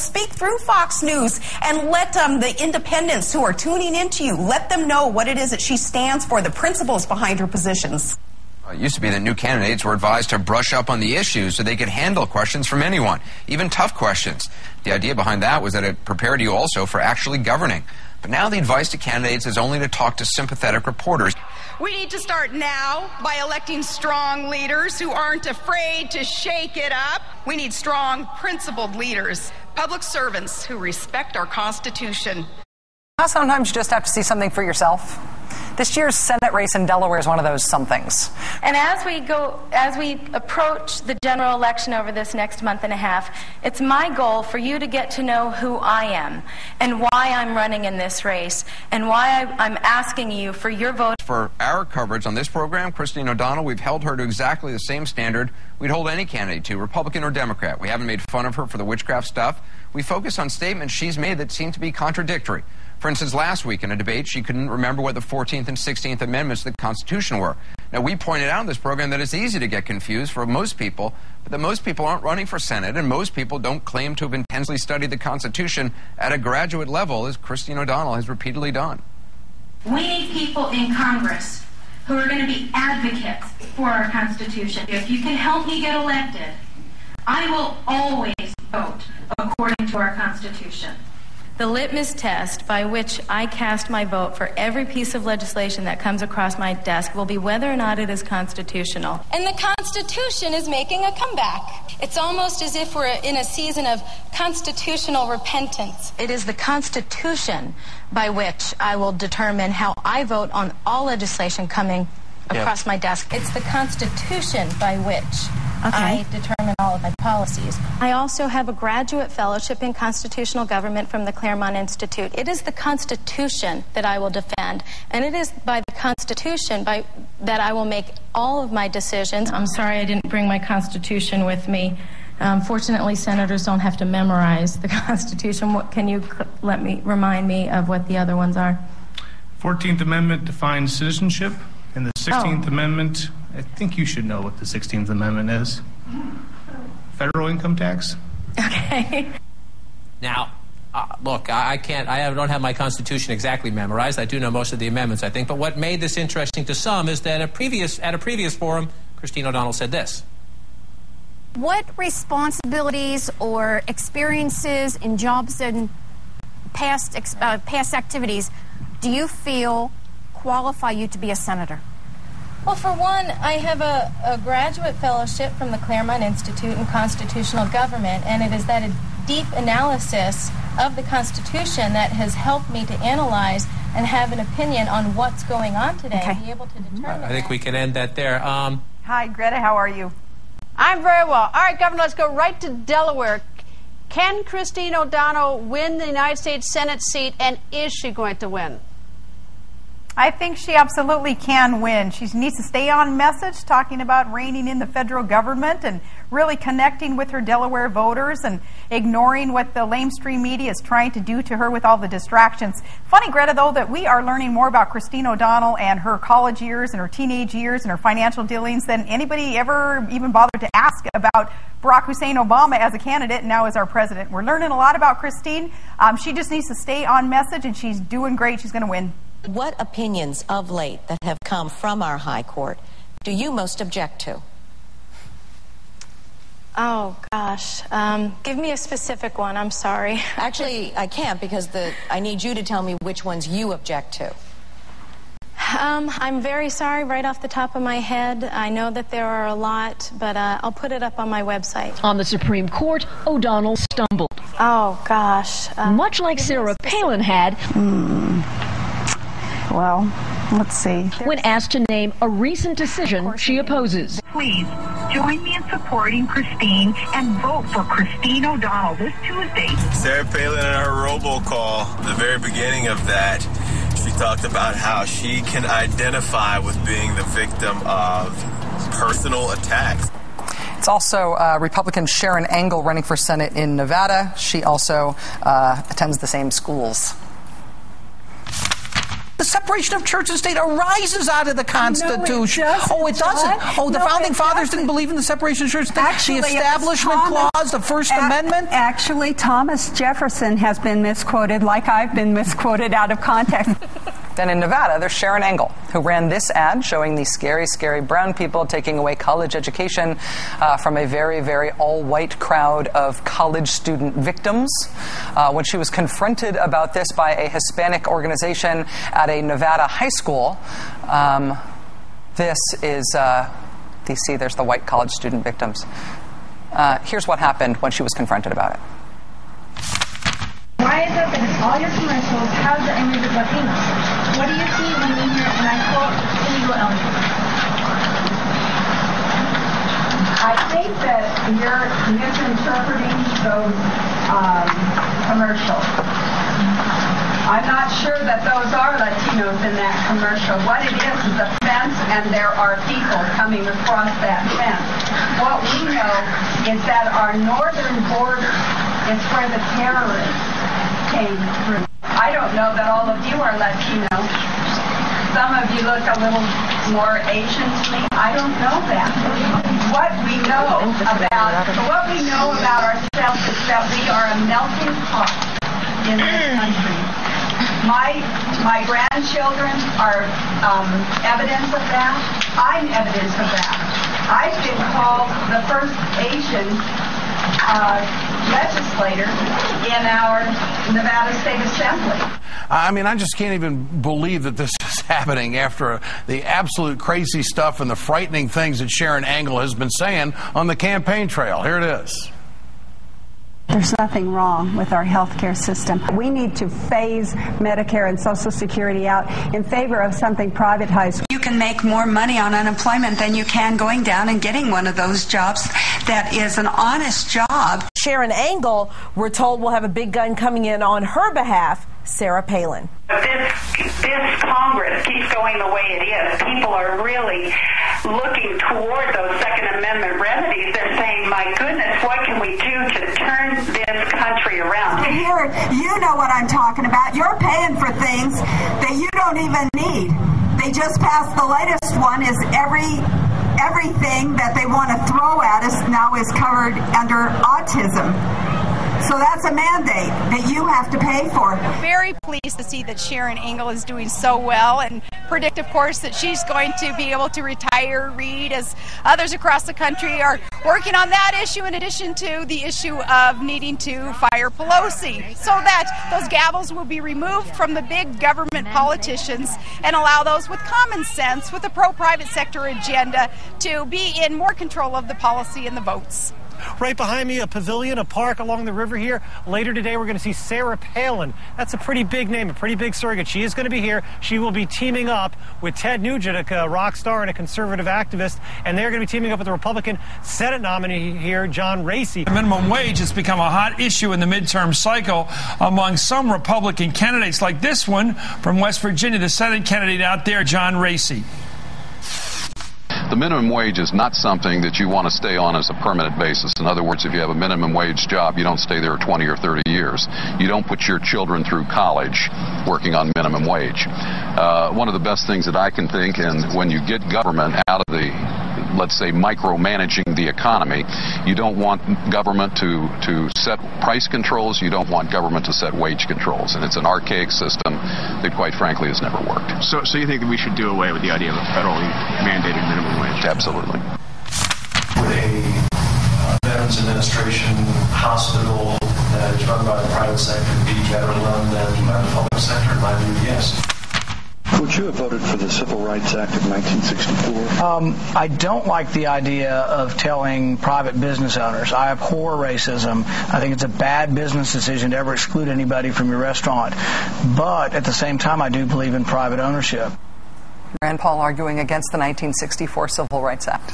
speak through Fox News and let the independents who are tuning into you, let them know what it is that she stands for, the principles behind her positions. It used to be that new candidates were advised to brush up on the issues so they could handle questions from anyone, even tough questions. The idea behind that was that it prepared you also for actually governing. But now the advice to candidates is only to talk to sympathetic reporters. We need to start now by electing strong leaders who aren't afraid to shake it up. We need strong, principled leaders, public servants who respect our Constitution. Sometimes you just have to see something for yourself. This year's Senate race in Delaware is one of those somethings. And as we approach the general election over this next month and a half, it's my goal for you to get to know who I am and why I'm running in this race and why I'm asking you for your vote. For our coverage on this program, Christine O'Donnell, we've held her to exactly the same standard we'd hold any candidate to, Republican or Democrat. We haven't made fun of her for the witchcraft stuff. We focus on statements she's made that seem to be contradictory. For instance, last week in a debate, she couldn't remember what the 14th and 16th Amendments to the Constitution were. Now, we pointed out in this program that it's easy to get confused for most people, but that most people aren't running for Senate, and most people don't claim to have intensely studied the Constitution at a graduate level, as Christine O'Donnell has repeatedly done. We need people in Congress who are going to be advocates for our Constitution. If you can help me get elected, I will always vote according to our Constitution. The litmus test by which I cast my vote for every piece of legislation that comes across my desk will be whether or not it is constitutional. And the Constitution is making a comeback. It's almost as if we're in a season of constitutional repentance. It is the Constitution by which I will determine how I vote on all legislation coming across my desk. It's the Constitution by which I determine all of my policies. I also have a graduate fellowship in constitutional government from the Claremont Institute. It is the Constitution that I will defend, and it is by the Constitution that I will make all of my decisions. I'm sorry I didn't bring my Constitution with me. Fortunately, senators don't have to memorize the Constitution. Can you remind me of what the other ones are? 14th Amendment defines citizenship, and the 16th Amendment, I think you should know what the 16th Amendment is. Federal income tax. Okay. Now, look, I don't have my Constitution exactly memorized. I do know most of the amendments, I think. But what made this interesting to some is that at a previous forum, Christine O'Donnell said this. What responsibilities or experiences in jobs and past activities do you feel qualify you to be a senator? Well, for one, I have a graduate fellowship from the Claremont Institute in Constitutional Government, and it is that deep analysis of the Constitution that has helped me to analyze and have an opinion on what's going on today and be able to determine I think we can end that there. Hi, Greta, how are you? I'm very well. All right, Governor, let's go right to Delaware. Can Christine O'Donnell win the United States Senate seat, and is she going to win? I think she absolutely can win. She needs to stay on message, talking about reining in the federal government and really connecting with her Delaware voters and ignoring what the lamestream media is trying to do to her with all the distractions. Funny, Greta, though, that we are learning more about Christine O'Donnell and her college years and her teenage years and her financial dealings than anybody ever even bothered to ask about Barack Hussein Obama as a candidate and now as our president. We're learning a lot about Christine. She just needs to stay on message, and she's doing great. She's going to win. What opinions of late that have come from our high court do you most object to? Oh, gosh. Give me a specific one. I'm sorry. Actually, I can't, because I need you to tell me which ones you object to. I'm very sorry right off the top of my head. I know that there are a lot, but I'll put it up on my website. On the Supreme Court, O'Donnell stumbled. Oh, gosh. Much like Sarah Palin had. Well, let's see. When asked to name a recent decision she opposes. Please join me in supporting Christine and vote for Christine O'Donnell this Tuesday. Sarah Palin in her robocall, the very beginning of that, she talked about how she can identify with being the victim of personal attacks. It's also Republican Sharon Angle running for Senate in Nevada. She also attends the same schools. The separation of church and state arises out of the Constitution. No, it doesn't. Oh, the founding fathers didn't believe in the separation of church and state. Actually, the Establishment Clause, the First Amendment. Actually, Thomas Jefferson has been misquoted, like I've been misquoted out of context. Then in Nevada, there's Sharon Engel, who ran this ad showing these scary, scary brown people taking away college education from a very, very all-white crowd of college student victims. When she was confronted about this by a Hispanic organization at a Nevada high school, this is, you see, there's the white college student victims. Here's what happened when she was confronted about it. Why is it that in all your commercials have the image of Latinos? What do you see when you hear, and I quote, illegal aliens? I think that you're misinterpreting those commercials. I'm not sure that those are Latinos in that commercial. What it is a fence, and there are people coming across that fence. What we know is that our northern border is where the terrorists came through. I don't know that all of you are Latino. Some of you look a little more Asian to me. I don't know that. What we know about ourselves is that we are a melting pot in this country. My grandchildren are evidence of that. I'm evidence of that. I've been called the first Asian legislator in our Nevada State Assembly. I mean, I just can't even believe that this is happening after the absolute crazy stuff and the frightening things that Sharon Engel has been saying on the campaign trail. Here it is. There's nothing wrong with our healthcare system. We need to phase Medicare and Social Security out in favor of something privatized. You can make more money on unemployment than you can going down and getting one of those jobs that is an honest job. Sharon Engel, we're told, will have a big gun coming in on her behalf, Sarah Palin. This Congress keeps going the way it is. People are really looking toward those Second Amendment remedies. They're saying, my goodness, what can we do to turn this country around? Here, you know what I'm talking about. You're paying for things that you don't even need. They just passed, the latest one is everything that they want to throw at us now is covered under autism. So that's a mandate that you have to pay for. Very pleased to see that Sharon Engel is doing so well, and predict, of course, that she's going to be able to retire Reed as others across the country are working on that issue, in addition to the issue of needing to fire Pelosi, so that those gavels will be removed from the big government politicians and allow those with common sense, with a pro-private sector agenda, to be in more control of the policy and the votes. Right behind me, a pavilion, a park along the river here. Later today, we're going to see Sarah Palin. That's a pretty big name, a pretty big surrogate. She is going to be here. She will be teaming up with Ted Nugent, a rock star and a conservative activist, and they're going to be teaming up with the Republican Senate nominee here, John Racy. The minimum wage has become a hot issue in the midterm cycle among some Republican candidates, like this one from West Virginia, the Senate candidate out there, John Racy. The minimum wage is not something that you want to stay on as a permanent basis. In other words, if you have a minimum wage job, you don't stay there 20 or 30 years. You don't put your children through college working on minimum wage. One of the best things that I can think, and when you get government out of the, let's say, micromanaging the economy, you don't want government to set price controls. You don't want government to set wage controls. And it's an archaic system that, quite frankly, has never worked. So you think that we should do away with the idea of a federally mandated minimum wage? Absolutely. With a Veterans Administration hospital that is run by the private sector to be better run than by the public sector, in my view, yes. Would you have voted for the Civil Rights Act of 1964? I don't like the idea of telling private business owners. I abhor racism. I think it's a bad business decision to ever exclude anybody from your restaurant. But at the same time, I do believe in private ownership. Rand Paul arguing against the 1964 Civil Rights Act.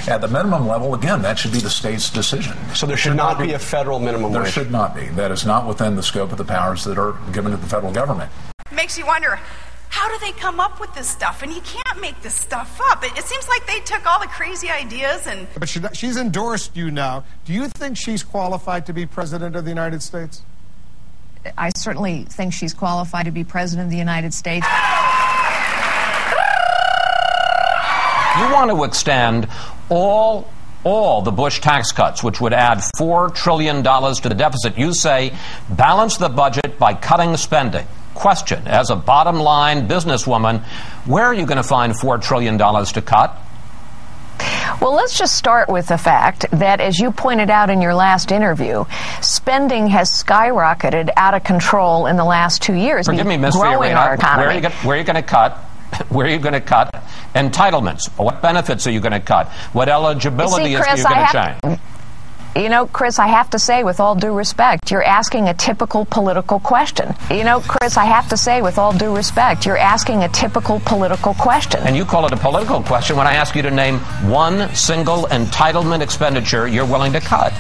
At the minimum level, again, that should be the state's decision. So there should not be a federal minimum wage? There should not be. That is not within the scope of the powers that are given to the federal government. It makes you wonder, how do they come up with this stuff? And you can't make this stuff up. It seems like they took all the crazy ideas and... But she's endorsed you now. Do you think she's qualified to be President of the United States? I certainly think she's qualified to be president of the United States. You want to extend all the Bush tax cuts, which would add $4 trillion to the deficit. You say balance the budget by cutting spending. Question, as a bottom line businesswoman, where are you going to find $4 trillion to cut? Well, let's just start with the fact that, as you pointed out in your last interview, spending has skyrocketed out of control in the last 2 years. Forgive me, Ms. Fiorina, where are you going to cut? Where are you going to cut? Entitlements. What benefits are you going to cut? What eligibility are you going to change? You know, Chris, I have to say, with all due respect, you're asking a typical political question. You know, Chris, I have to say, with all due respect, you're asking a typical political question. And you call it a political question when I ask you to name one single entitlement expenditure you're willing to cut.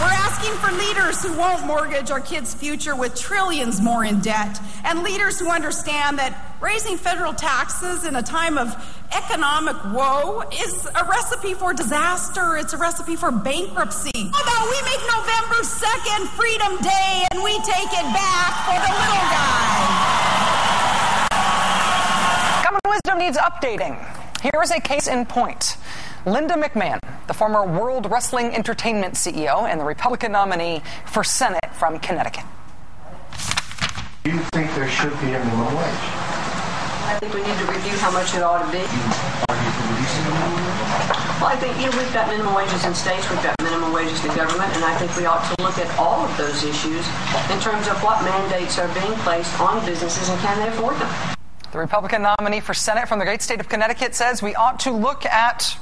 We're asking for leaders who won't mortgage our kids' future with trillions more in debt, and leaders who understand that raising federal taxes in a time of economic woe is a recipe for disaster. It's a recipe for bankruptcy. How about we make November 2nd Freedom Day and we take it back for the little guy? Common wisdom needs updating. Here is a case in point. Linda McMahon, the former World Wrestling Entertainment CEO and the Republican nominee for Senate from Connecticut. Do you think there should be a minimum wage? I think we need to review how much it ought to be. Are you for reducing the minimum wage? Well, I think, we've got minimum wages in states, we've got minimum wages in government, and I think we ought to look at all of those issues in terms of what mandates are being placed on businesses and can they afford them. The Republican nominee for Senate from the great state of Connecticut says we ought to look at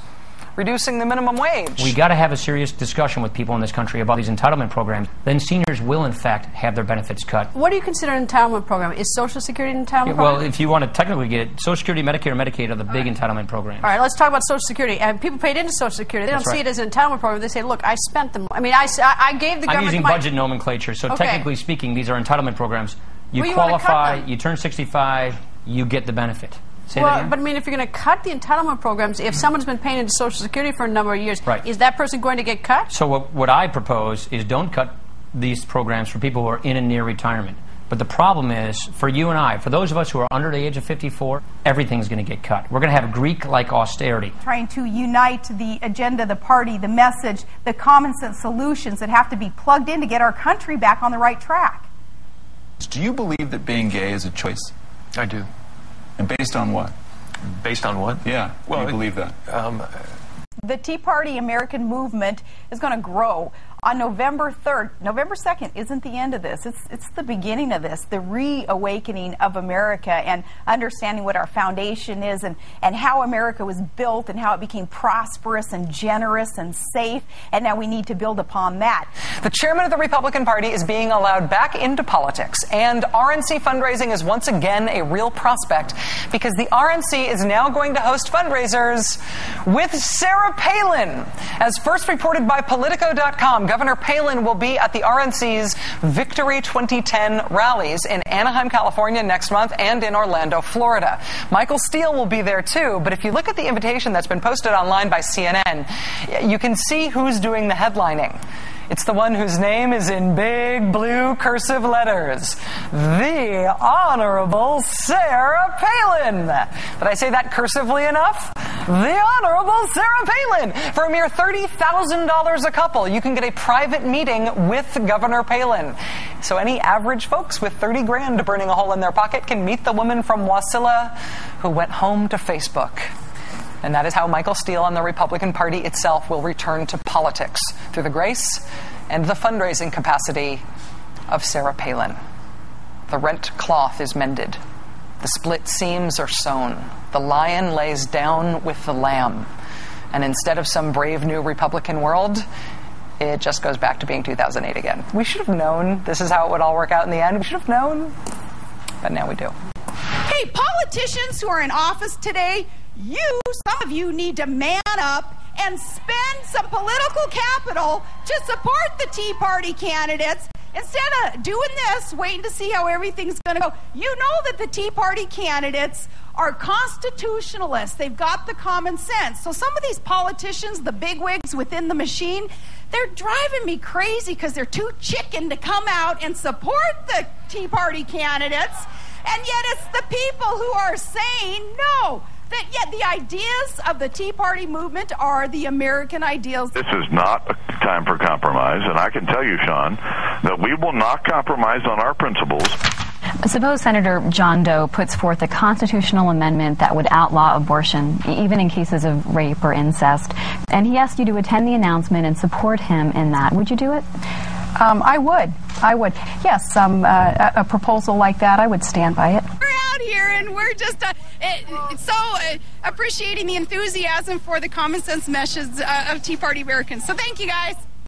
reducing the minimum wage. We got to have a serious discussion with people in this country about these entitlement programs. Then seniors will, in fact, have their benefits cut. What do you consider an entitlement program? Is Social Security an entitlement program? Well, if you want to technically get it, Social Security, Medicare, and Medicaid are the big entitlement programs. All right, let's talk about Social Security. And people paid into Social Security. They don't see it as an entitlement program. They say, look, I spent them. I mean, I gave the government. I'm using budget nomenclature, so technically speaking, these are entitlement programs. You qualify, you turn 65, you get the benefit. Well, but I mean, if you're going to cut the entitlement programs, if someone's been paying into Social Security for a number of years, is that person going to get cut? So what I propose is don't cut these programs for people who are in and near retirement. But the problem is, for you and I, for those of us who are under the age of 54, everything's going to get cut. We're going to have Greek-like austerity. Trying to unite the agenda, the party, the message, the common sense solutions that have to be plugged in to get our country back on the right track. Do you believe that being gay is a choice? I do. And based on what? Based on what? Yeah, well, you believe that. The Tea Party American movement is going to grow. On November 3rd, November 2nd isn't the end of this. It's the beginning of this, the reawakening of America and understanding what our foundation is and how America was built and how it became prosperous and generous and safe. And now we need to build upon that. The chairman of the Republican Party is being allowed back into politics, and RNC fundraising is once again a real prospect because the RNC is now going to host fundraisers with Sarah Palin. As first reported by Politico.com, Governor Palin will be at the RNC's Victory 2010 rallies in Anaheim, California next month and in Orlando, Florida. Michael Steele will be there too, but if you look at the invitation that's been posted online by CNN, you can see who's doing the headlining. It's the one whose name is in big blue cursive letters. The Honorable Sarah Palin. Did I say that cursively enough? The Honorable Sarah Palin. For a mere $30,000 a couple, you can get a private meeting with Governor Palin. So any average folks with 30 grand burning a hole in their pocket can meet the woman from Wasilla who went home to Facebook. And that is how Michael Steele and the Republican Party itself will return to politics, through the grace and the fundraising capacity of Sarah Palin. The rent cloth is mended. The split seams are sewn. The lion lays down with the lamb. And instead of some brave new Republican world, it just goes back to being 2008 again. We should have known this is how it would all work out in the end. We should have known, but now we do. Hey, politicians who are in office today, some of you need to man up and spend some political capital to support the Tea Party candidates instead of doing this, waiting to see how everything's going to go, you know that the Tea Party candidates are constitutionalists. They've got the common sense. So some of these politicians, the bigwigs within the machine, they're driving me crazy because they're too chicken to come out and support the Tea Party candidates. And yet it's the people who are saying no. That yet the ideas of the Tea Party movement are the American ideals. This is not a time for compromise, and I can tell you, Sean, that we will not compromise on our principles. Suppose Senator John Doe puts forth a constitutional amendment that would outlaw abortion, even in cases of rape or incest, and he asked you to attend the announcement and support him in that. Would you do it? I would. Yes, a proposal like that, I would stand by it. We're out here and we're just appreciating the enthusiasm for the common sense message of Tea Party Americans. So thank you, guys.